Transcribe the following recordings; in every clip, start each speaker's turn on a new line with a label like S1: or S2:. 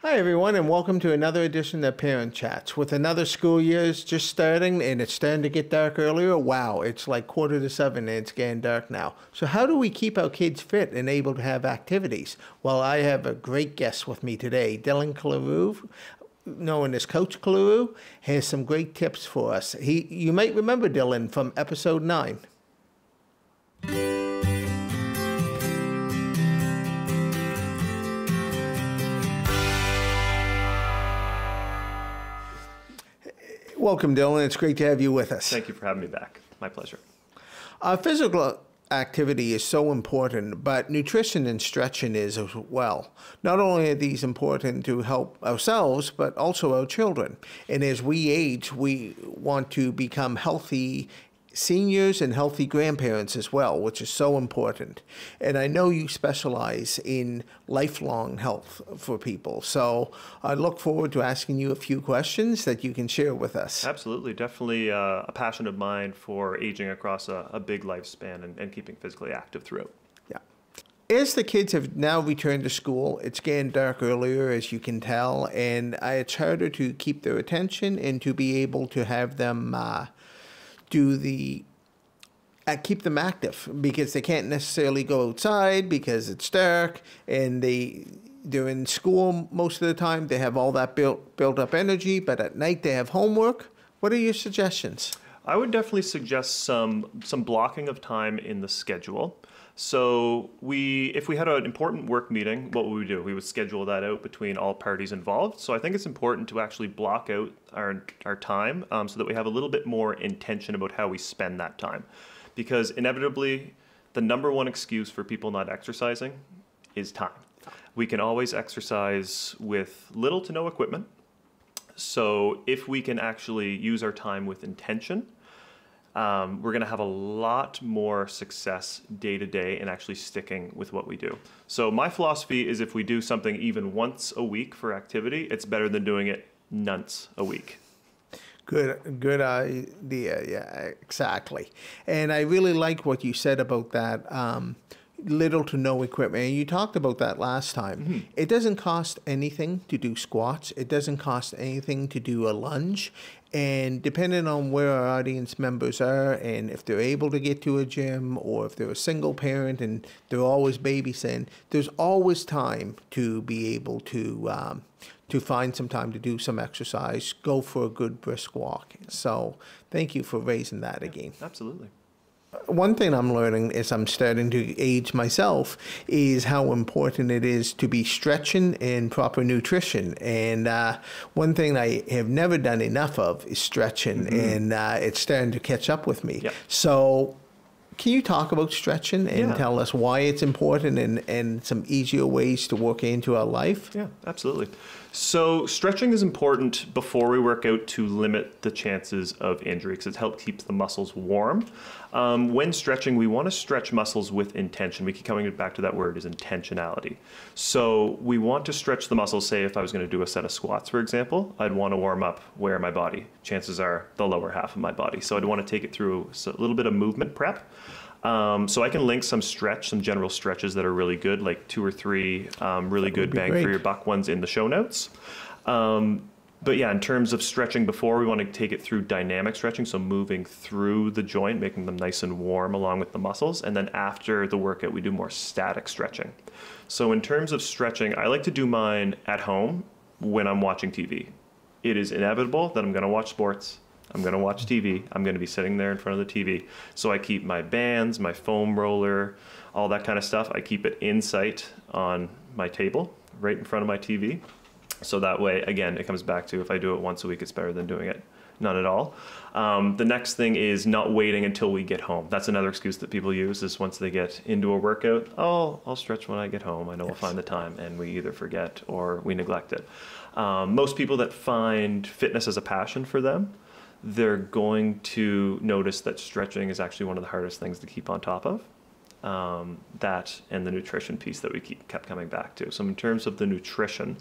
S1: Hi everyone, and welcome to another edition of Parent Chats. With another school year just starting and it's starting to get dark earlier, wow, it's like 6:45 and it's getting dark now. So how do we keep our kids fit and able to have activities? Well, I have a great guest with me today. Dylan Cleroux, known as Coach Cleroux, has some great tips for us. You might remember Dylan from episode 9. Welcome, Dylan. It's great to have you with us.
S2: Thank you for having me back. My pleasure.
S1: Physical activity is so important, but nutrition and stretching is as well. Not only are these important to help ourselves, but also our children. And as we age, we want to become healthy seniors and healthy grandparents as well, which is so important. And I know you specialize in lifelong health for people. So I look forward to asking you a few questions that you can share with us.
S2: Absolutely. Definitely a passion of mine for aging across a big lifespan and keeping physically active throughout.
S1: Yeah. As the kids have now returned to school, it's getting dark earlier, as you can tell, and it's harder to keep their attention and to be able to have them keep them active, because they can't necessarily go outside because it's dark, and they're in school most of the time. They have all that built up energy, but at night they have homework. What are your suggestions?
S2: I would definitely suggest some blocking of time in the schedule. So if we had an important work meeting, what would we do? We would schedule that out between all parties involved. So I think it's important to actually block out our time so that we have a little bit more intention about how we spend that time. Because inevitably, the number one excuse for people not exercising is time. We can always exercise with little to no equipment. So if we can actually use our time with intention, we're going to have a lot more success day to day in actually sticking with what we do. So my philosophy is, if we do something even once a week for activity, it's better than doing it nonce a week.
S1: Good idea. Yeah, exactly. And I really like what you said about that. Little to no equipment. And you talked about that last time. Mm-hmm. It doesn't cost anything to do squats. It doesn't cost anything to do a lunge. And depending on where our audience members are, and if they're able to get to a gym, or if they're a single parent and they're always babysitting, there's always time to be able to find some time to do some exercise, go for a good brisk walk. So thank you for raising that again.
S2: Absolutely.
S1: One thing I'm learning as I'm starting to age myself is how important it is to be stretching and proper nutrition. And one thing I have never done enough of is stretching, and it's starting to catch up with me. Yep. So can you talk about stretching and tell us why it's important and some easier ways to work into our life?
S2: Yeah, absolutely. So stretching is important before we work out to limit the chances of injury, because it helps keep the muscles warm. When stretching, we want to stretch muscles with intention. We keep coming back to that word, is intentionality. So we want to stretch the muscles. Say if I was going to do a set of squats, for example, I'd want to warm up where my body? Chances are the lower half of my body. So I'd want to take it through a little bit of movement prep. So I can link some general stretches that are really good, like 2 or 3 really good bang for your buck ones in the show notes. But yeah, in terms of stretching before, we want to take it through dynamic stretching, so moving through the joint, making them nice and warm along with the muscles. And then after the workout, we do more static stretching. So in terms of stretching, I like to do mine at home when I'm watching TV. It is inevitable that I'm going to watch sports. I'm going to watch TV. I'm going to be sitting there in front of the TV. So I keep my bands, my foam roller, all that kind of stuff. I keep it in sight on my table, right in front of my TV. So that way, again, it comes back to, if I do it once a week, it's better than doing it none at all. The next thing is not waiting until we get home. That's another excuse that people use, is once they get into a workout, oh, I'll stretch when I get home. I know I'll find the time, and we either forget or we neglect it. Most people that find fitness as a passion for them, they're going to notice that stretching is actually one of the hardest things to keep on top of. That and the nutrition piece that we kept coming back to. So in terms of the nutrition,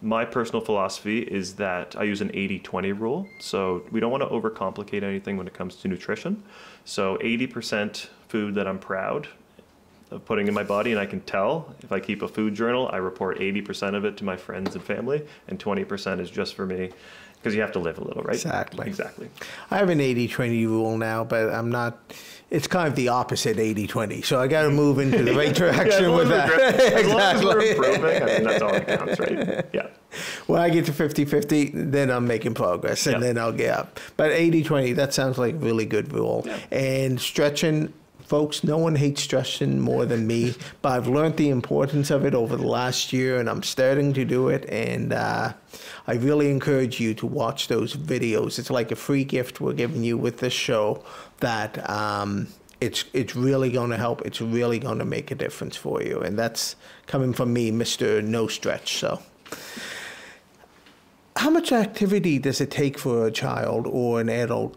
S2: my personal philosophy is that I use an 80-20 rule. So we don't want to overcomplicate anything when it comes to nutrition. So 80% food that I'm proud of putting in my body, and I can tell if I keep a food journal, I report 80% of it to my friends and family, and 20% is just for me, because you have to live a little, right? Exactly.
S1: I have an 80-20 rule now, but I'm not. It's kind of the opposite 80-20, so I got to move into the right direction with that.
S2: As long as we're improving, I mean, that's all that counts, right? Yeah.
S1: When I get to 50-50, then I'm making progress, and then I'll get up. But 80-20, that sounds like a really good rule. Yeah. And stretching, folks, no one hates stretching more than me, but I've learned the importance of it over the last year, and I'm starting to do it, and I really encourage you to watch those videos. It's like a free gift we're giving you with this show that it's really going to help. It's really going to make a difference for you, and that's coming from me, Mr. No Stretch. So how much activity does it take for a child or an adult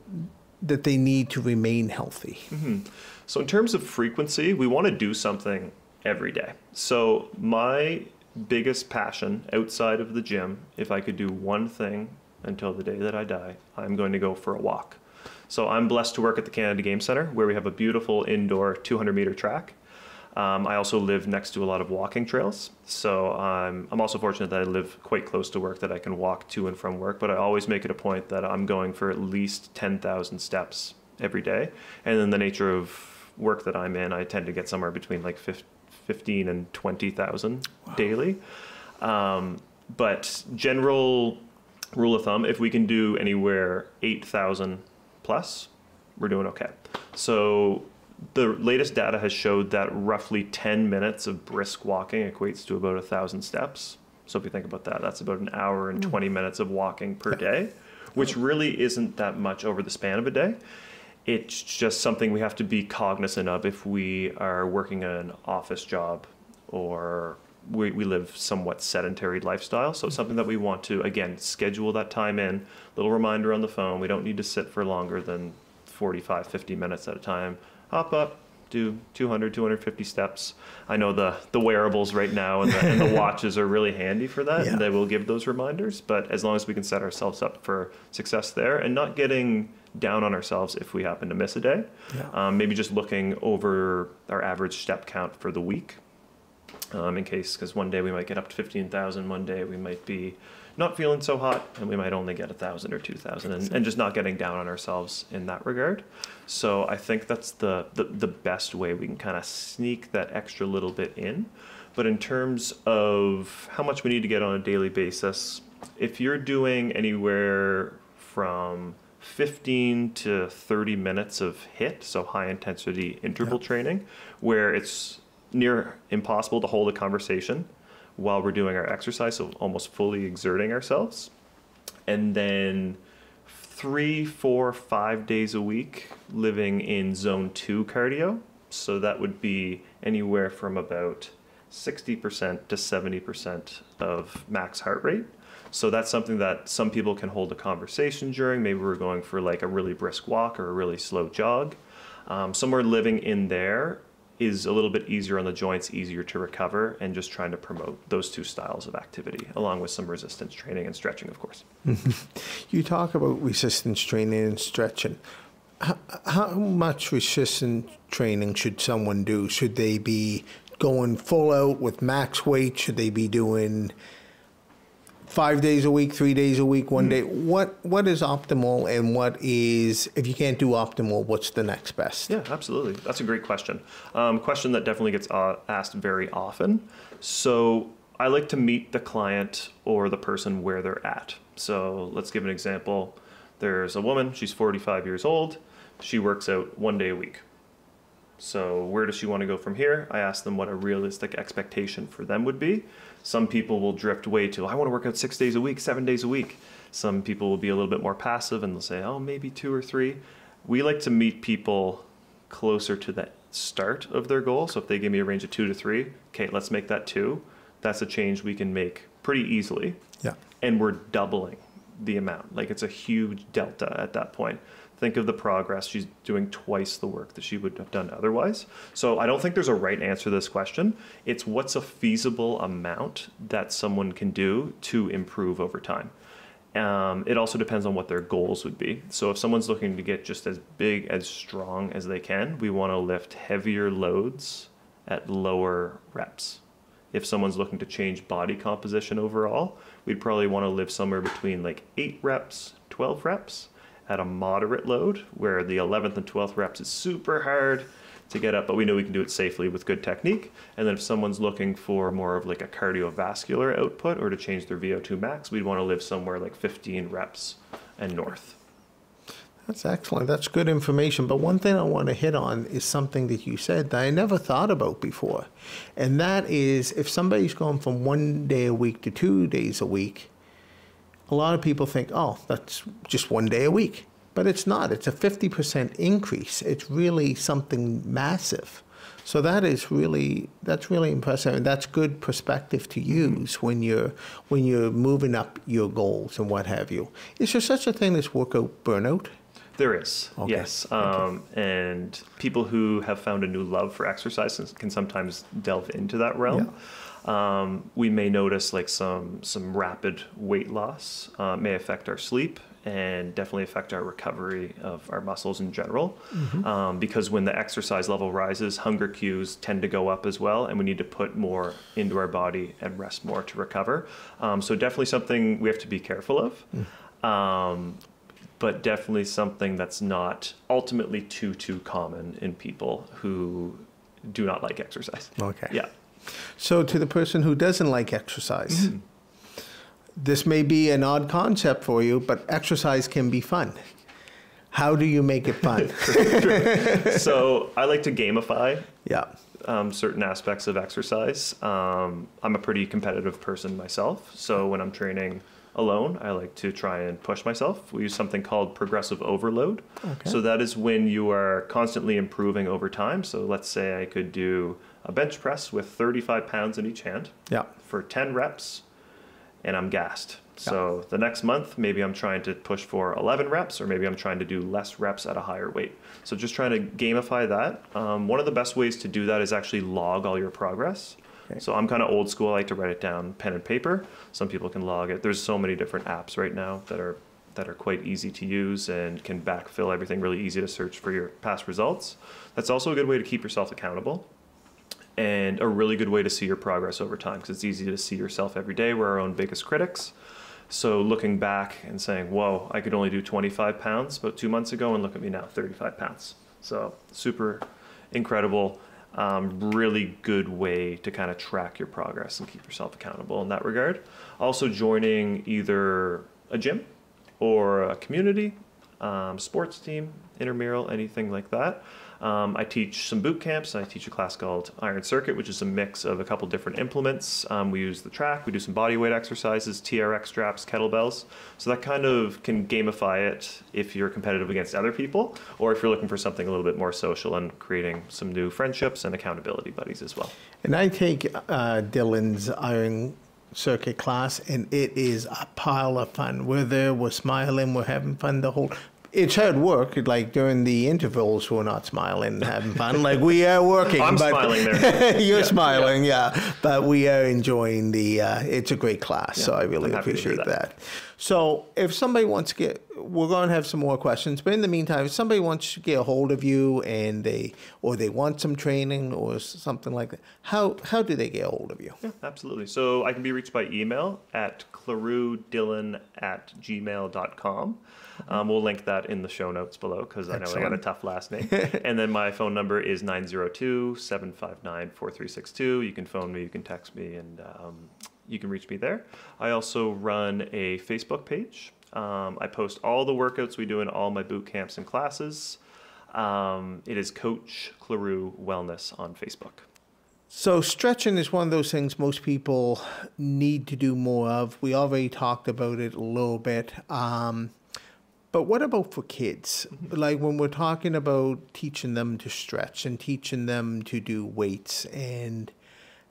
S1: that they need to remain healthy?
S2: Mm-hmm. So in terms of frequency, we want to do something every day. So my biggest passion outside of the gym, if I could do one thing until the day that I die, I'm going to go for a walk. So I'm blessed to work at the Canada Game Centre, where we have a beautiful indoor 200-meter track. I also live next to a lot of walking trails. So I'm also fortunate that I live quite close to work, that I can walk to and from work, but I always make it a point that I'm going for at least 10,000 steps every day. And then the nature of work that I'm in, I tend to get somewhere between like 15 and 20,000 daily. But general rule of thumb, if we can do anywhere 8,000 plus, we're doing okay. So the latest data has showed that roughly 10 minutes of brisk walking equates to about 1,000 steps. So if you think about that, that's about an hour and 20 minutes of walking per day, which really isn't that much over the span of a day. It's just something we have to be cognizant of if we are working an office job or we live somewhat sedentary lifestyle. So it's something that we want to, again, schedule that time in, little reminder on the phone. We don't need to sit for longer than 45, 50 minutes at a time. Hop up, do 200, 250 steps. I know the wearables right now and the watches are really handy for that, and they will give those reminders. But as long as we can set ourselves up for success there and not getting down on ourselves if we happen to miss a day, maybe just looking over our average step count for the week, in case, because one day we might get up to 15,000, one day we might be not feeling so hot, and we might only get 1,000 or 2,000, and just not getting down on ourselves in that regard. So I think that's the best way we can kind of sneak that extra little bit in. But in terms of how much we need to get on a daily basis, if you're doing anywhere from 15 to 30 minutes of HIIT, so high intensity interval training, where it's near impossible to hold a conversation while we're doing our exercise, so almost fully exerting ourselves. And then 3, 4, 5 days a week living in zone 2 cardio. So that would be anywhere from about 60% to 70% of max heart rate. So that's something that some people can hold a conversation during. Maybe we're going for like a really brisk walk or a really slow jog. Somewhere living in there is a little bit easier on the joints, easier to recover, and just trying to promote those two styles of activity, along with some resistance training and stretching, of course.
S1: You talk about resistance training and stretching. How much resistance training should someone do? Should they be going full out with max weight? Should they be doing 5 days a week, 3 days a week, one day? What is optimal, and what is, if you can't do optimal, what's the next best?
S2: Yeah, absolutely. That's a great question. Question that definitely gets asked very often. So I like to meet the client or the person where they're at. So let's give an example. There's a woman, she's 45 years old. She works out 1 day a week. So where does she want to go from here? I ask them what a realistic expectation for them would be. Some people will drift way to, I want to work out 6 days a week, 7 days a week. Some people will be a little bit more passive and they'll say, oh, maybe 2 or 3. We like to meet people closer to the start of their goal. So if they give me a range of 2 to 3, okay, let's make that 2. That's a change we can make pretty easily. Yeah. And we're doubling the amount. Like, it's a huge delta at that point. Think of the progress. She's doing twice the work that she would have done otherwise. So I don't think there's a right answer to this question. It's what's a feasible amount that someone can do to improve over time. It also depends on what their goals would be. So if someone's looking to get just as big, as strong as they can, we want to lift heavier loads at lower reps. If someone's looking to change body composition overall, we'd probably want to live somewhere between like 8 reps, 12 reps at a moderate load, where the 11th and 12th reps is super hard to get up, but we know we can do it safely with good technique. And then if someone's looking for more of like a cardiovascular output or to change their VO2 max, we'd want to live somewhere like 15 reps and north.
S1: That's excellent. That's good information. But one thing I want to hit on is something that you said that I never thought about before. And that is, if somebody's going from 1 day a week to 2 days a week, a lot of people think, oh, that's just 1 day a week. But it's not. It's a 50% increase. It's really something massive. So that's really impressive, and that's good perspective to use when you're moving up your goals and what have you. Is there such a thing as workout burnout?
S2: There is,
S1: okay.
S2: Yes. And people who have found a new love for exercise can sometimes delve into that realm. Yeah. We may notice like some rapid weight loss may affect our sleep and definitely affect our recovery of our muscles in general. Mm-hmm. Because when the exercise level rises, hunger cues tend to go up as well, and we need to put more into our body and rest more to recover. So definitely something we have to be careful of. Mm. But definitely something that's not ultimately too common in people who do not like exercise.
S1: Okay.
S2: Yeah.
S1: So to the person who doesn't like exercise, mm-hmm. this may be an odd concept for you, but exercise can be fun. How do you make it fun?
S2: So I like to gamify certain aspects of exercise. I'm a pretty competitive person myself. So when I'm training alone, I like to try and push myself. We use something called progressive overload. Okay. So that is when you are constantly improving over time. So let's say I could do a bench press with 35 pounds in each hand for 10 reps, and I'm gassed. So the next month, maybe I'm trying to push for 11 reps, or maybe I'm trying to do less reps at a higher weight. So just trying to gamify that. One of the best ways to do that is actually log all your progress. Okay. So I'm kind of old school. I like to write it down pen and paper. Some people can log it. There's so many different apps right now that are quite easy to use and can backfill everything, really easy to search for your past results. That's also a good way to keep yourself accountable, and a really good way to see your progress over time, because it's easy to see yourself every day. We're our own biggest critics. So looking back and saying, whoa, I could only do 25 pounds about 2 months ago, and look at me now, 35 pounds. So super incredible, really good way to kind of track your progress and keep yourself accountable in that regard. Also joining either a gym or a community, sports team, intramural, anything like that. I teach some boot camps. I teach a class called Iron Circuit, which is a mix of a couple different implements. We use the track. We do some body weight exercises, TRX straps, kettlebells. So that kind of can gamify it if you're competitive against other people, or if you're looking for something a little bit more social and creating some new friendships and accountability buddies as well.
S1: And I take Dylan's Iron Circuit class, and it is a pile of fun. We're there, we're smiling, we're having fun the whole. It's hard work. Like during the intervals, we're not smiling and having fun. Like we are working.
S2: I'm smiling there.
S1: You're smiling, yeah. But we are enjoying the. It's a great class, so I really appreciate that. So if somebody wants to get, we're going to have some more questions. But in the meantime, if somebody wants to get a hold of you and they want some training or something like that, how do they get a hold of you?
S2: Yeah, absolutely. So I can be reached by email at clerouxdylan@gmail.com. We'll link that in the show notes below, because I know I got a tough last name. And then my phone number is 902-759-4362. You can phone me, you can text me, and you can reach me there. I also run a Facebook page. I post all the workouts we do in all my boot camps and classes. It is Coach Cleroux Wellness on Facebook.
S1: So stretching is one of those things most people need to do more of. We already talked about it a little bit. But what about for kids? Like when we're talking about teaching them to stretch and teaching them to do weights, and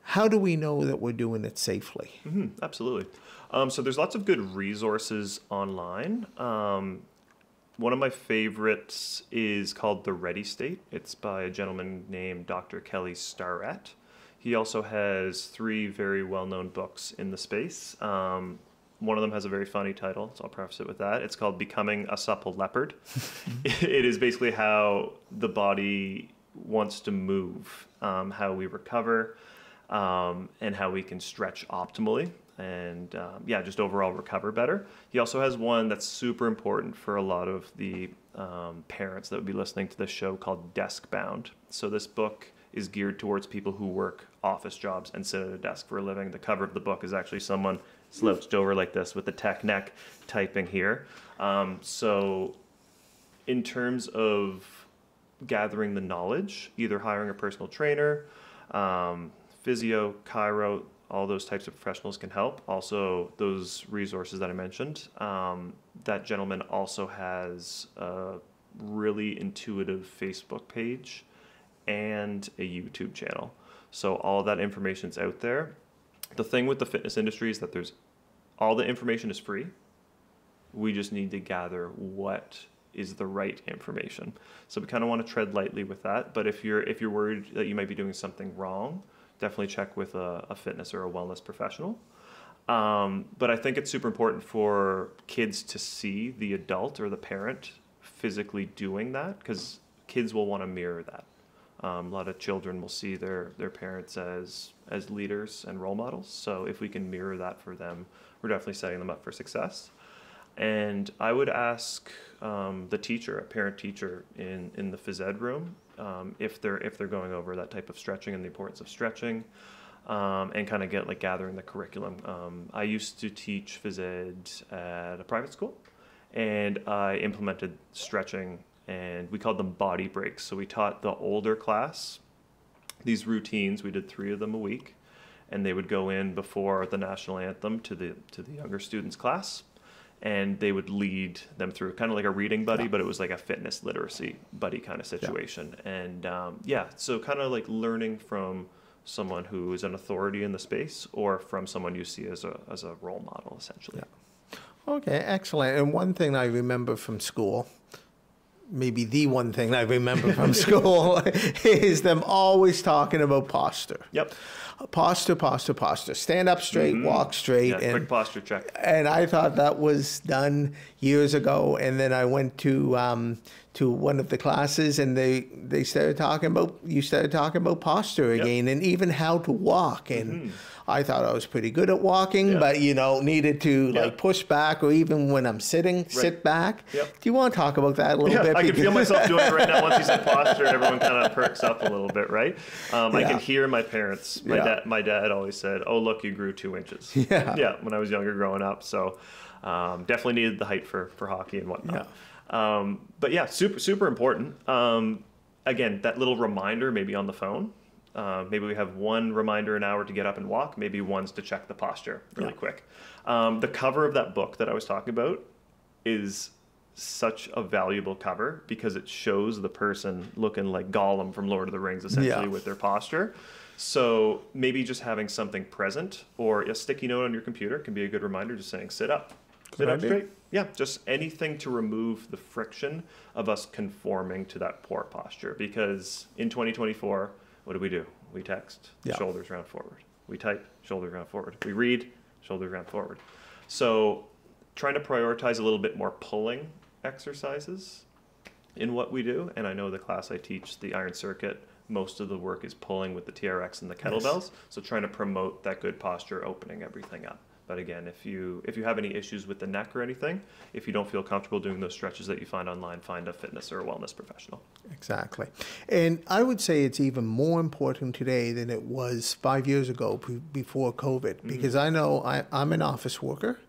S1: how do we know that we're doing it safely?
S2: Mm-hmm, absolutely. So there's lots of good resources online. One of my favorites is called The Ready State. It's by a gentleman named Dr. Kelly Starrett. He also has 3 very well-known books in the space. One of them has a very funny title, so I'll preface it with that. It's called Becoming a Supple Leopard. It is basically how the body wants to move how we recover, and how we can stretch optimally and yeah, just overall recover better. He also has one that's super important for a lot of the parents that would be listening to this show called Desk Bound. So this book is geared towards people who work office jobs and sit at a desk for a living. The cover of the book is actually someone slouched over like this with a tech neck typing here. So in terms of gathering the knowledge, either hiring a personal trainer, physio, chiro, all those types of professionals can help. Also, those resources that I mentioned, that gentleman also has a really intuitive Facebook page and a YouTube channel. So all that information's out there. The thing with the fitness industry is that all the information is free. We just need to gather what is the right information. So we kind of want to tread lightly with that. But if you're worried that you might be doing something wrong, definitely check with a fitness or a wellness professional. But I think it's super important for kids to see the adult or the parent physically doing that, because kids will want to mirror that. A lot of children will see their parents as leaders and role models. So if we can mirror that for them, we're definitely setting them up for success. And I would ask the teacher, a parent teacher in the phys ed room, if they're going over that type of stretching and the importance of stretching, and kind of gathering the curriculum. I used to teach phys ed at a private school, and I implemented stretching, and we called them body breaks. So we taught the older class these routines. We did 3 of them a week, and they would go in before the national anthem to the younger students' class, and they would lead them through kind of like a reading buddy, but it was like a fitness literacy buddy kind of situation. And so kind of like learning from someone who is an authority in the space, or from someone you see as a role model, essentially.
S1: Okay, excellent. And one thing I remember from school, maybe the one thing I remember from school, is them always talking about posture.
S2: Yep.
S1: Posture, posture, posture. Stand up straight, walk straight.
S2: Yeah, quick posture check.
S1: And I thought that was done years ago. And then I went to one of the classes, and they started talking about posture again, and even how to walk. And I thought I was pretty good at walking, but needed to like push back, or even when I'm sitting, sit back. Do you want to talk about that a little bit?
S2: I can feel myself doing it right now. Once you said posture, everyone kind of perks up a little bit, right? I can hear my parents. My dad always said, "Oh, look, you grew 2 inches." When I was younger growing up. So definitely needed the height for hockey and whatnot. But yeah, super important. Again, that little reminder maybe on the phone. Maybe we have one reminder an hour to get up and walk. Maybe one's to check the posture really quick. The cover of that book that I was talking about is such a valuable cover, because it shows the person looking like Gollum from Lord of the Rings, essentially, with their posture. So maybe just having something present, or a sticky note on your computer can be a good reminder, just saying, sit up. Sit up straight. Yeah, just anything to remove the friction of us conforming to that poor posture. Because in 2024, what do? We text, shoulders round forward. We type, shoulders round forward. We read, shoulders round forward. So trying to prioritize a little bit more pulling exercises in what we do. And I know the class I teach, the Iron Circuit, most of the work is pulling with the TRX and the kettlebells. So trying to promote that good posture, opening everything up. But again, if you have any issues with the neck or anything, if you don't feel comfortable doing those stretches that you find online, find a fitness or a wellness professional.
S1: Exactly. And I would say it's even more important today than it was 5 years ago before COVID, because I know I'm an office worker,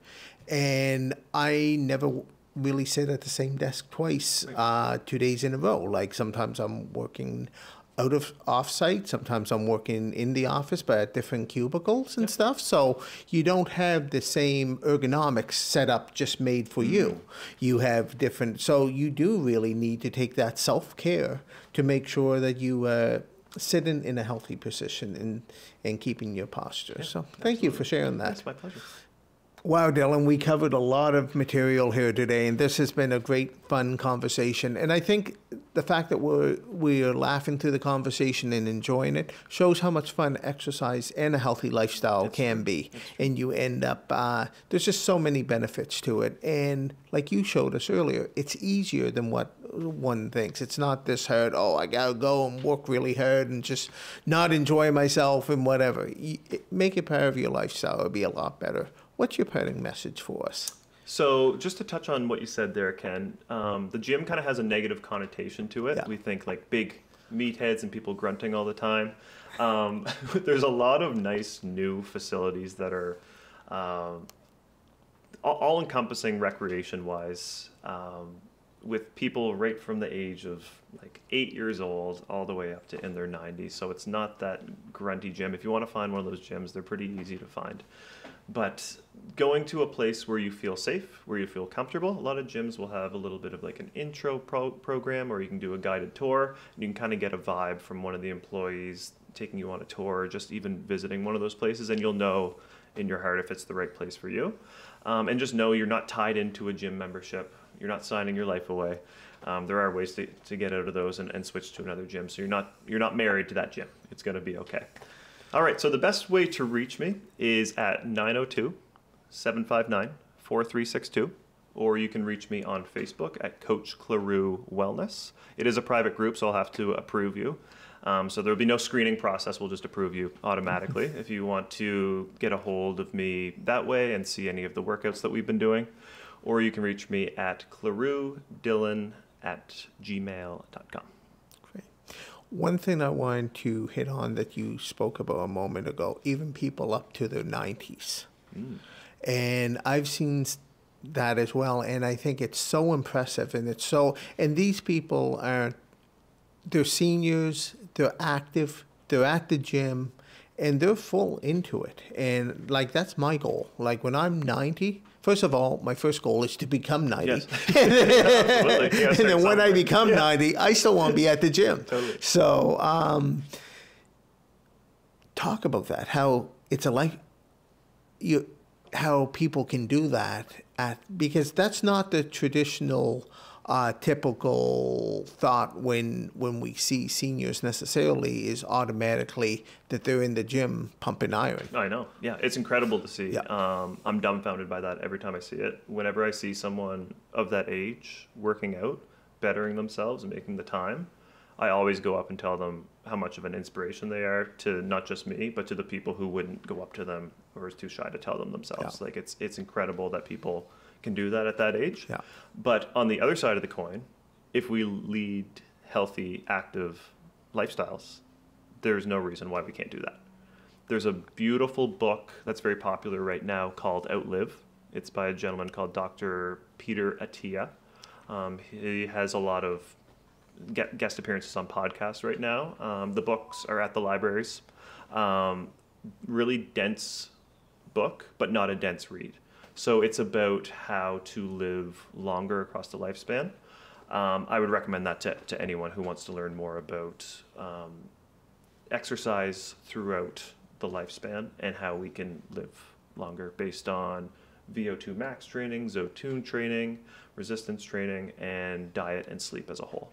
S1: and I never really sit at the same desk twice, 2 days in a row. Like sometimes I'm working off-site. Sometimes I'm working in the office, but at different cubicles and stuff. So you don't have the same ergonomics set up just made for you. You have different, so you do really need to take that self-care to make sure that you sit in a healthy position and keeping your posture. So thank you for sharing that.
S2: It's my pleasure.
S1: Wow, Dylan, we covered a lot of material here today, and this has been a great, fun conversation. And I think the fact that we're laughing through the conversation and enjoying it shows how much fun exercise and a healthy lifestyle can be. And you end up, there's just so many benefits to it. And like you showed us earlier, it's easier than what one thinks. It's not this hard, oh, I got to go and work really hard and just not enjoy myself and whatever. Make it part of your lifestyle. It'll be a lot better. What's your parting message for us?
S2: So just to touch on what you said there, Ken, the gym kind of has a negative connotation to it. Yeah. We think like big meatheads and people grunting all the time. There's a lot of nice new facilities that are all-encompassing recreation-wise, with people right from the age of like 8 years old all the way up to in their 90s. So it's not that grunty gym. If you want to find one of those gyms, they're pretty easy to find. But going to a place where you feel safe, where you feel comfortable, a lot of gyms will have a little bit of like an intro program, or you can do a guided tour. And you can kind of get a vibe from one of the employees taking you on a tour, or just even visiting one of those places, and you'll know in your heart if it's the right place for you. And just know you're not tied into a gym membership. You're not signing your life away. There are ways to get out of those and switch to another gym. So you're not married to that gym. It's going to be okay. All right, so the best way to reach me is at 902-759-4362, or you can reach me on Facebook at Coach Cleroux Wellness. It is a private group, so I'll have to approve you. So there will be no screening process. We'll just approve you automatically if you want to get a hold of me that way and see any of the workouts that we've been doing. Or you can reach me at clerouxdylan@gmail.com.
S1: One thing I wanted to hit on that you spoke about a moment ago, even people up to their 90s. And I've seen that as well, and I think it's so impressive, and these people they're seniors, they're active, they're at the gym, and they're full into it. And like, that's my goal. Like, when I'm 90, first of all, my first goal is to become 90. Yes. Absolutely. And then when I become 90, I still want to be at the gym.
S2: Totally.
S1: So talk about that, how it's how people can do that, because that's not the traditional typical thought when we see seniors necessarily, is automatically that they're in the gym pumping iron.
S2: I know. Yeah, it's incredible to see.
S1: Yeah.
S2: I'm dumbfounded by that every time I see it. Whenever I see someone of that age working out, bettering themselves and making the time, I always go up and tell them how much of an inspiration they are to not just me, but to the people who wouldn't go up to them or is too shy to tell them themselves. Yeah. Like, it's incredible that people can do that at that age.
S1: Yeah.
S2: But on the other side of the coin, if we lead healthy, active lifestyles, there's no reason why we can't do that. There's a beautiful book that's very popular right now called Outlive. It's by a gentleman called Dr. Peter Attia. He has a lot of guest appearances on podcasts right now. The books are at the libraries. Really dense book, but not a dense read. So it's about how to live longer across the lifespan. I would recommend that to anyone who wants to learn more about exercise throughout the lifespan and how we can live longer based on VO2 max training, Zotune training, resistance training, and diet and sleep as a whole.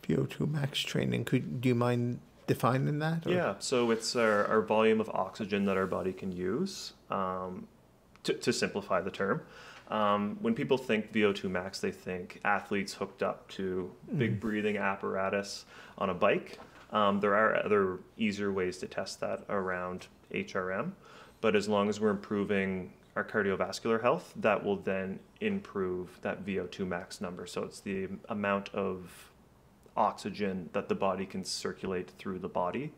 S1: VO2 max training, do you mind defining that? Or?
S2: Yeah, so it's our volume of oxygen that our body can use. To simplify the term, when people think VO2 max, they think athletes hooked up to big breathing apparatus on a bike. There are other easier ways to test that around HRM, but as long as we're improving our cardiovascular health, that will then improve that VO2 max number. So it's the amount of oxygen that the body can circulate through the body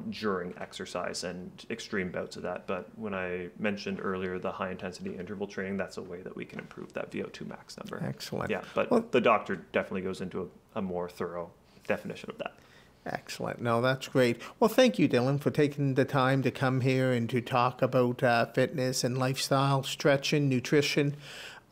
S2: during exercise and extreme bouts of that. But when I mentioned earlier the high intensity interval training, that's a way that we can improve that VO2 max number.
S1: Excellent.
S2: Yeah, but the doctor definitely goes into a more thorough definition of that.
S1: Excellent. No, that's great. Well, thank you, Dylan, for taking the time to come here and to talk about fitness and lifestyle, stretching, nutrition,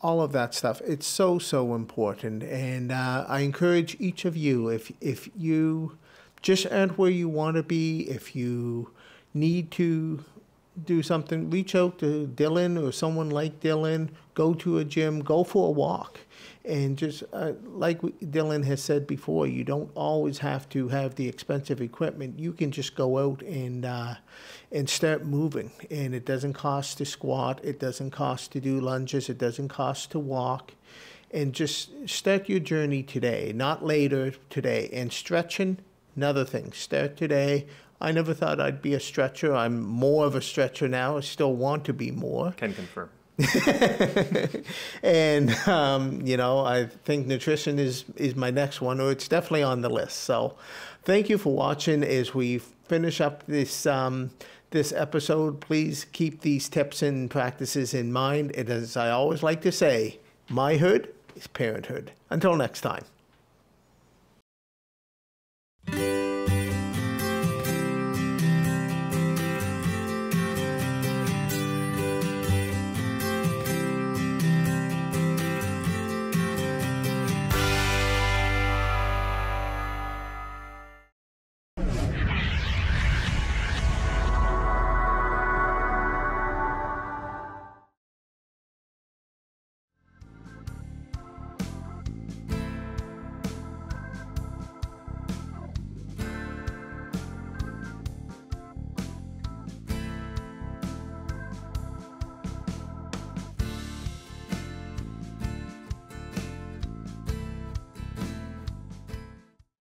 S1: all of that stuff. It's so, so important. And I encourage each of you, if you just aren't where you want to be, if you need to do something, reach out to Dylan or someone like Dylan, go to a gym, go for a walk. And just like Dylan has said before, you don't always have to have the expensive equipment. You can just go out and start moving. And it doesn't cost to squat. It doesn't cost to do lunges. It doesn't cost to walk. And just start your journey today, not later, today. And stretching, another thing. Start today. I never thought I'd be a stretcher. I'm more of a stretcher now. I still want to be more.
S2: Can confirm.
S1: And, I think nutrition is my next one, or it's definitely on the list. So thank you for watching. As we finish up this episode, please keep these tips and practices in mind. And as I always like to say, my hood is parenthood. Until next time.